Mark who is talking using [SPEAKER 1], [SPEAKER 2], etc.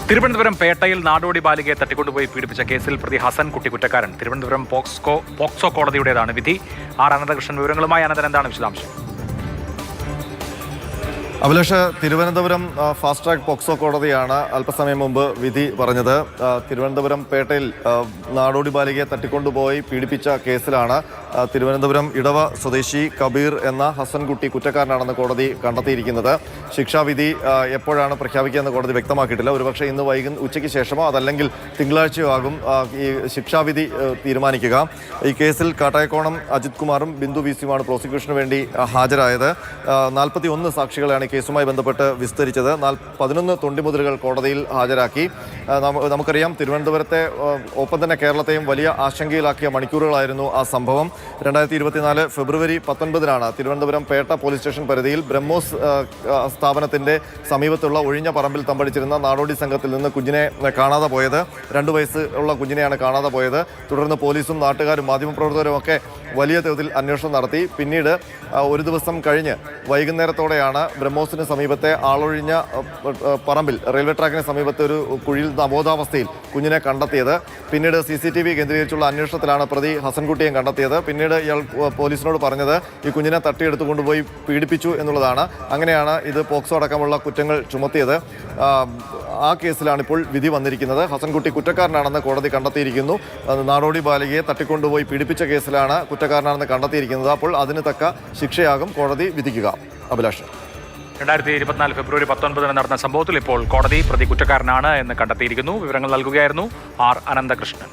[SPEAKER 1] തിരുവനന്തപുരം പേട്ടയിൽ നാടോടി ബാലികയെ തട്ടിക്കൊണ്ടുപോയി പീഡിപ്പിച്ച കേസിൽ പ്രതി ഹസൻകുട്ടി കുറ്റക്കാരൻ. തിരുവനന്തപുരം പോക്സോ കോടതിയുടേതാണ് വിധി. ആർ അനന്തകൃഷ്ണൻ വിവരങ്ങളുമായി. അനന്തൻ, എന്താണ് വിശദാംശം?
[SPEAKER 2] Abhilash, Thiruvananthapuram fast track POCSO കോടതിയാണ് അല്പസമയം മുമ്പ് വിധി പറഞ്ഞത്. തിരുവനന്തപുരം പേട്ടയിൽ നാടോടി ബാലികയെ തട്ടിക്കൊണ്ടുപോയി പീഡിപ്പിച്ച കേസിലാണ് തിരുവനന്തപുരം ഇടവ സ്വദേശി കബീർ എന്ന ഹസൻകുട്ടി കുറ്റക്കാരനാണെന്ന് കോടതി കണ്ടെത്തിയിരിക്കുന്നത്. ശിക്ഷാവിധി എപ്പോഴാണ് പ്രഖ്യാപിക്കുകയെന്ന് കോടതി വ്യക്തമാക്കിയിട്ടില്ല. ഒരുപക്ഷെ ഇന്ന് ഉച്ചയ്ക്ക് ശേഷമോ അതല്ലെങ്കിൽ തിങ്കളാഴ്ചയോ ആകും ഈ ശിക്ഷാവിധി തീരുമാനിക്കുക. ഈ കേസിൽ കാട്ടായക്കോണം അജിത് കുമാറും ബിന്ദു വിസിയുമാണ് പ്രോസിക്യൂഷന് വേണ്ടി ഹാജരായത്. 41 സാക്ഷികളാണ് കേസുമായി ബന്ധപ്പെട്ട് വിസ്തരിച്ചത്. 11 തൊണ്ടിമുതലുകൾ കോടതിയിൽ ഹാജരാക്കി. നമുക്കറിയാം, തിരുവനന്തപുരത്തെ ഒപ്പം തന്നെ കേരളത്തെയും വലിയ ആശങ്കയിലാക്കിയ മണിക്കൂറുകളായിരുന്നു ആ സംഭവം. 2024 ഫെബ്രുവരി 19-നാണ് തിരുവനന്തപുരം പേട്ട പോലീസ് സ്റ്റേഷൻ പരിധിയിൽ ബ്രഹ്മോസ് സ്ഥാപനത്തിൻ്റെ സമീപത്തുള്ള ഒഴിഞ്ഞ പറമ്പിൽ തമ്പടിച്ചിരുന്ന നാടോടി സംഘത്തിൽ നിന്ന് കുഞ്ഞിനെ കാണാതെ പോയത്. 2 വയസ്സുള്ള കുഞ്ഞിനെയാണ് കാണാതെ പോയത്. തുടർന്ന് പോലീസും നാട്ടുകാരും മാധ്യമപ്രവർത്തകരും ഒക്കെ വലിയ തോതിൽ അന്വേഷണം നടത്തി. പിന്നീട് ഒരു ദിവസം കഴിഞ്ഞ് വൈകുന്നേരത്തോടെയാണ് ബ്രഹ്മോസിന് സമീപത്തെ ആളൊഴിഞ്ഞ പറമ്പിൽ റെയിൽവേ ട്രാക്കിന് സമീപത്തെ ഒരു കുഴിയിൽ അബോധാവസ്ഥയിൽ കുഞ്ഞിനെ കണ്ടെത്തിയത്. പിന്നീട് CCTV കേന്ദ്രീകരിച്ചുള്ള അന്വേഷണത്തിലാണ് പ്രതി ഹസൻകുട്ടിയെ കണ്ടെത്തിയത്. പിന്നീട് ഇയാൾ പോലീസിനോട് പറഞ്ഞത് ഈ കുഞ്ഞിനെ തട്ടിയെടുത്തു കൊണ്ടുപോയി പീഡിപ്പിച്ചു എന്നുള്ളതാണ്. അങ്ങനെയാണ് ഇത് പോക്സോ അടക്കമുള്ള കുറ്റങ്ങൾ ചുമത്തിയത്. ആ കേസിലാണ് ഇപ്പോൾ വിധി വന്നിരിക്കുന്നത്. ഹസൻകുട്ടി കുറ്റക്കാരനാണെന്ന് കോടതി കണ്ടെത്തിയിരിക്കുന്നു. നാടോടി ബാലികയെ തട്ടിക്കൊണ്ടുപോയി പീഡിപ്പിച്ച കേസിലാണ് കുറ്റക്കാരനാണെന്ന് കണ്ടെത്തിയിരിക്കുന്നത്. അപ്പോൾ അതിന് തക്ക ശിക്ഷയാകും കോടതി വിധിക്കുക. അഭിലാഷ്,
[SPEAKER 1] 2024 ഫെബ്രുവരി 19-ന് നടന്ന സംഭവത്തിൽ ഇപ്പോൾ കോടതി പ്രതി കുറ്റക്കാരനാണ് എന്ന് കണ്ടെത്തിയിരിക്കുന്നു. വിവരങ്ങൾ നൽകുകയായിരുന്നു ആർ അനന്തകൃഷ്ണൻ.